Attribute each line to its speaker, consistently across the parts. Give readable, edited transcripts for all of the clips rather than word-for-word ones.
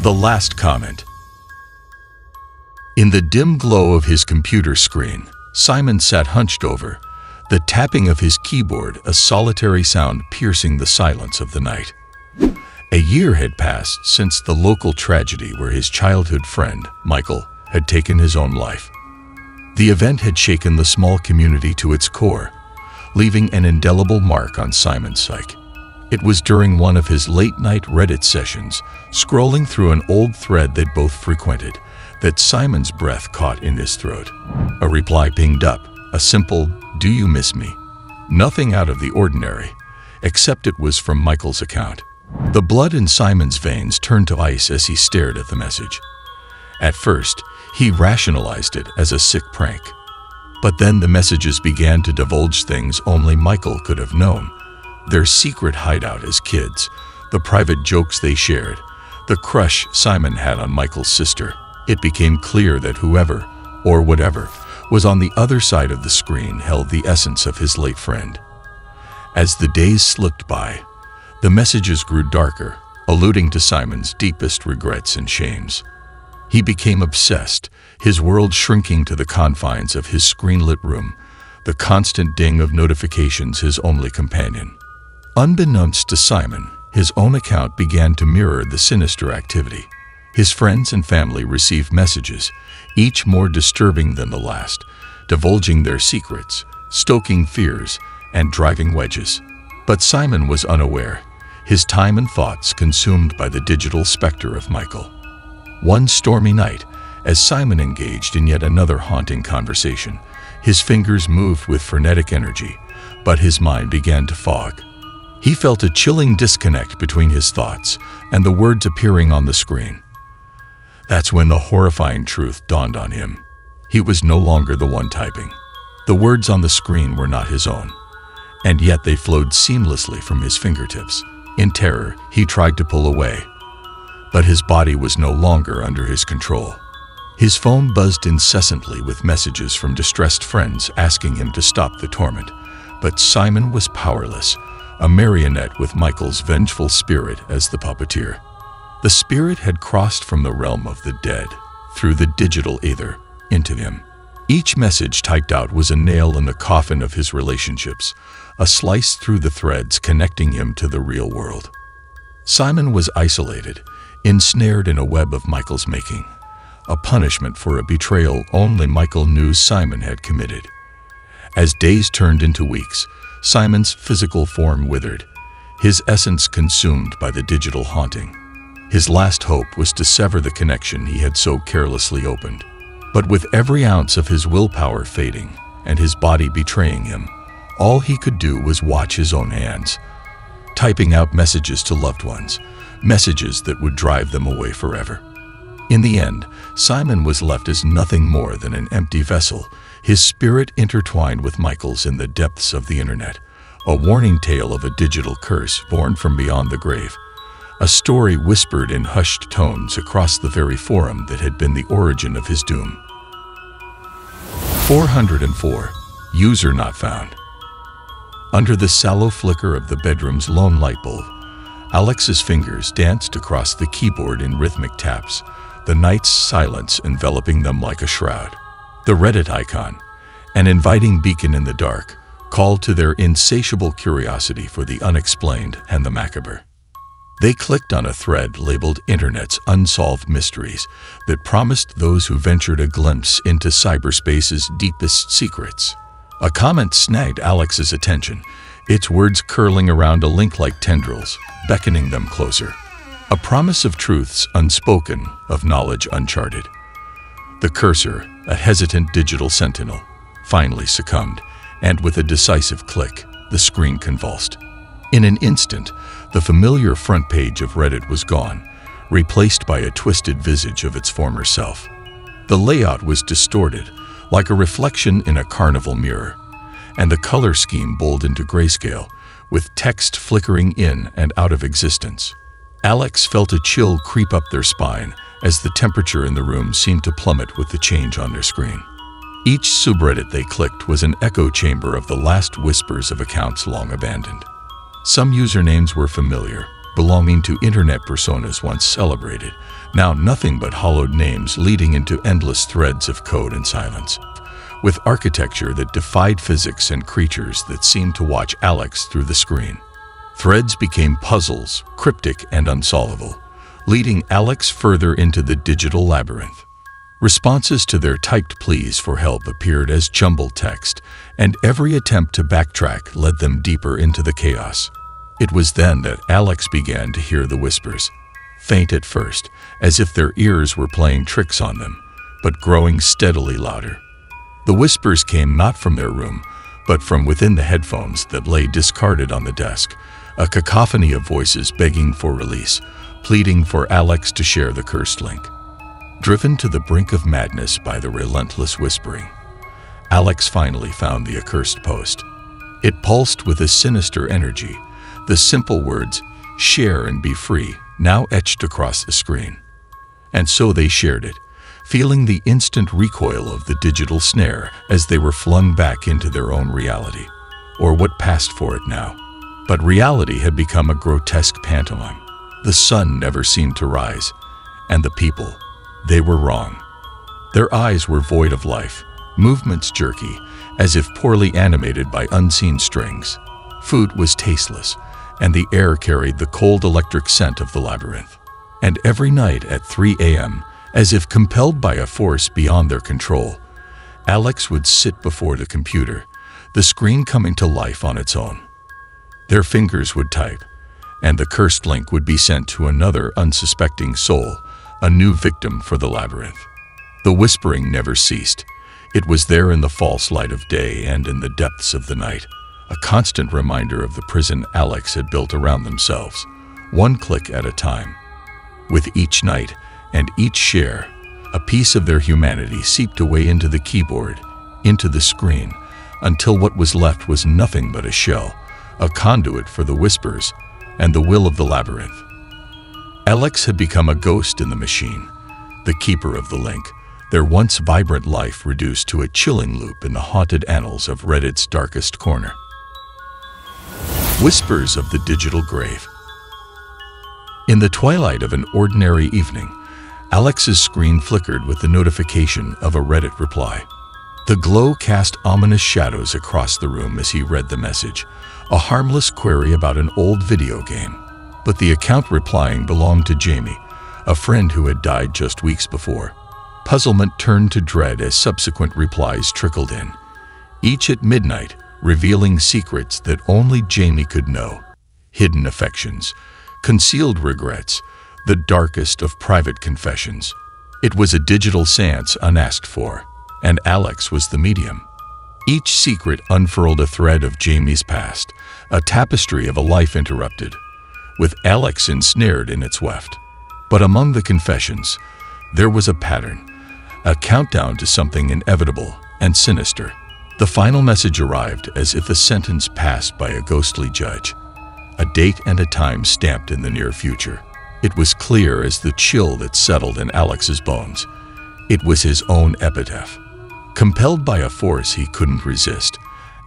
Speaker 1: The last comment. In the dim glow of his computer screen, Simon sat hunched over, the tapping of his keyboard a solitary sound piercing the silence of the night. A year had passed since the local tragedy where his childhood friend, Michael, had taken his own life. The event had shaken the small community to its core, leaving an indelible mark on Simon's psyche. It was during one of his late-night Reddit sessions, scrolling through an old thread they'd both frequented, that Simon's breath caught in his throat. A reply pinged up, a simple, "Do you miss me?" Nothing out of the ordinary, except it was from Michael's account. The blood in Simon's veins turned to ice as he stared at the message. At first, he rationalized it as a sick prank. But then the messages began to divulge things only Michael could have known. Their secret hideout as kids, the private jokes they shared, the crush Simon had on Michael's sister. It became clear that whoever, or whatever, was on the other side of the screen held the essence of his late friend. As the days slipped by, the messages grew darker, alluding to Simon's deepest regrets and shames. He became obsessed, his world shrinking to the confines of his screen-lit room, the constant ding of notifications his only companion. Unbeknownst to Simon, his own account began to mirror the sinister activity. His friends and family received messages, each more disturbing than the last, divulging their secrets, stoking fears, and driving wedges. But Simon was unaware, his time and thoughts consumed by the digital specter of Michael. One stormy night, as Simon engaged in yet another haunting conversation, his fingers moved with frenetic energy, but his mind began to fog. He felt a chilling disconnect between his thoughts and the words appearing on the screen. That's when the horrifying truth dawned on him. He was no longer the one typing. The words on the screen were not his own, and yet they flowed seamlessly from his fingertips. In terror, he tried to pull away, but his body was no longer under his control. His phone buzzed incessantly with messages from distressed friends asking him to stop the torment, but Simon was powerless, a marionette with Michael's vengeful spirit as the puppeteer. The spirit had crossed from the realm of the dead, through the digital ether, into him. Each message typed out was a nail in the coffin of his relationships, a slice through the threads connecting him to the real world. Simon was isolated, ensnared in a web of Michael's making, a punishment for a betrayal only Michael knew Simon had committed. As days turned into weeks, Simon's physical form withered, his essence consumed by the digital haunting. His last hope was to sever the connection he had so carelessly opened. But with every ounce of his willpower fading and his body betraying him, all he could do was watch his own hands, typing out messages to loved ones, messages that would drive them away forever. In the end, Simon was left as nothing more than an empty vessel, his spirit intertwined with Michael's in the depths of the internet, a warning tale of a digital curse born from beyond the grave, a story whispered in hushed tones across the very forum that had been the origin of his doom. 404. User not found. Under the sallow flicker of the bedroom's lone light bulb, Alex's fingers danced across the keyboard in rhythmic taps, the night's silence enveloping them like a shroud. The Reddit icon, an inviting beacon in the dark, called to their insatiable curiosity for the unexplained and the macabre. They clicked on a thread labeled Internet's Unsolved Mysteries that promised those who ventured a glimpse into cyberspace's deepest secrets. A comment snagged Alex's attention, its words curling around a link like tendrils, beckoning them closer. A promise of truths unspoken, of knowledge uncharted. The cursor, a hesitant digital sentinel, finally succumbed, and with a decisive click, the screen convulsed. In an instant, the familiar front page of Reddit was gone, replaced by a twisted visage of its former self. The layout was distorted, like a reflection in a carnival mirror, and the color scheme bold into grayscale, with text flickering in and out of existence. Alex felt a chill creep up their spine as the temperature in the room seemed to plummet with the change on their screen. Each subreddit they clicked was an echo chamber of the last whispers of accounts long abandoned. Some usernames were familiar, belonging to internet personas once celebrated, Now nothing but hollowed names leading into endless threads of code and silence, with architecture that defied physics and creatures that seemed to watch Alex through the screen. Threads became puzzles, cryptic and unsolvable, leading Alex further into the digital labyrinth. Responses to their typed pleas for help appeared as jumbled text, and every attempt to backtrack led them deeper into the chaos. It was then that Alex began to hear the whispers, faint at first, as if their ears were playing tricks on them, but growing steadily louder. The whispers came not from their room, but from within the headphones that lay discarded on the desk, a cacophony of voices begging for release, pleading for Alex to share the cursed link. Driven to the brink of madness by the relentless whispering, Alex finally found the accursed post. It pulsed with a sinister energy, the simple words, "Share and be free," now etched across the screen. And so they shared it, feeling the instant recoil of the digital snare as they were flung back into their own reality, or what passed for it now. But reality had become a grotesque pantomime. The sun never seemed to rise, and the people, they were wrong. Their eyes were void of life, movements jerky, as if poorly animated by unseen strings. Food was tasteless, and the air carried the cold electric scent of the labyrinth. And every night at 3 a.m., as if compelled by a force beyond their control, Alex would sit before the computer, the screen coming to life on its own. Their fingers would type, and the cursed link would be sent to another unsuspecting soul, a new victim for the labyrinth. The whispering never ceased. It was there in the false light of day and in the depths of the night, a constant reminder of the prison Alex had built around themselves, one click at a time. With each night and each share, a piece of their humanity seeped away into the keyboard, into the screen, until what was left was nothing but a shell, a conduit for the whispers and the will of the labyrinth. Alex had become a ghost in the machine, the keeper of the link, their once vibrant life reduced to a chilling loop in the haunted annals of Reddit's darkest corner. Whispers of the digital grave. In the twilight of an ordinary evening, Alex's screen flickered with the notification of a Reddit reply. The glow cast ominous shadows across the room as he read the message, a harmless query about an old video game. But the account replying belonged to Jamie, a friend who had died just weeks before. Puzzlement turned to dread as subsequent replies trickled in, each at midnight, revealing secrets that only Jamie could know. Hidden affections, concealed regrets, the darkest of private confessions. It was a digital seance unasked for, and Alex was the medium. Each secret unfurled a thread of Jamie's past, a tapestry of a life interrupted, with Alex ensnared in its weft. But among the confessions, there was a pattern, a countdown to something inevitable and sinister. The final message arrived as if a sentence passed by a ghostly judge, a date and a time stamped in the near future. It was clear as the chill that settled in Alex's bones. It was his own epitaph. Compelled by a force he couldn't resist,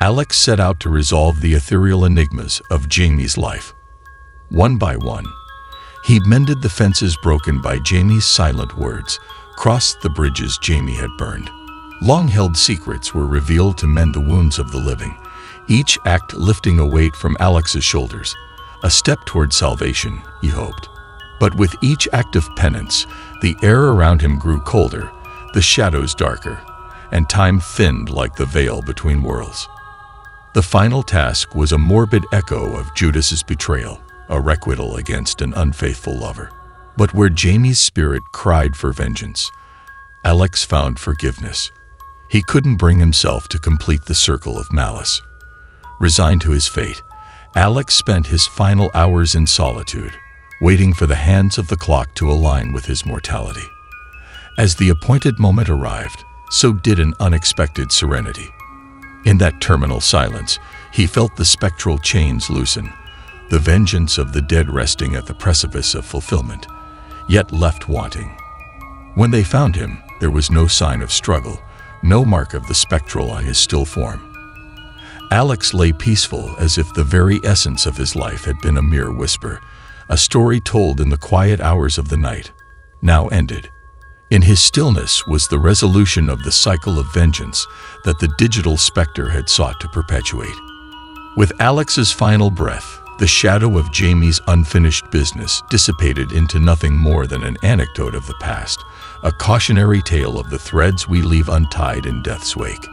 Speaker 1: Alex set out to resolve the ethereal enigmas of Jamie's life. One by one, he mended the fences broken by Jamie's silent words, crossed the bridges Jamie had burned. Long-held secrets were revealed to mend the wounds of the living, each act lifting a weight from Alex's shoulders, a step toward salvation, he hoped. But with each act of penance, the air around him grew colder, the shadows darker, and time thinned like the veil between worlds. The final task was a morbid echo of Judas's betrayal, a requital against an unfaithful lover. But where Jamie's spirit cried for vengeance, Alex found forgiveness. He couldn't bring himself to complete the circle of malice. Resigned to his fate, Alex spent his final hours in solitude, waiting for the hands of the clock to align with his mortality. As the appointed moment arrived, so did an unexpected serenity. In that terminal silence, he felt the spectral chains loosen, the vengeance of the dead resting at the precipice of fulfillment, yet left wanting. When they found him, there was no sign of struggle, no mark of the spectral on his still form. Alex lay peaceful as if the very essence of his life had been a mere whisper, a story told in the quiet hours of the night. now ended. In his stillness was the resolution of the cycle of vengeance that the digital specter had sought to perpetuate. With Alex's final breath, the shadow of Jamie's unfinished business dissipated into nothing more than an anecdote of the past, a cautionary tale of the threads we leave untied in death's wake.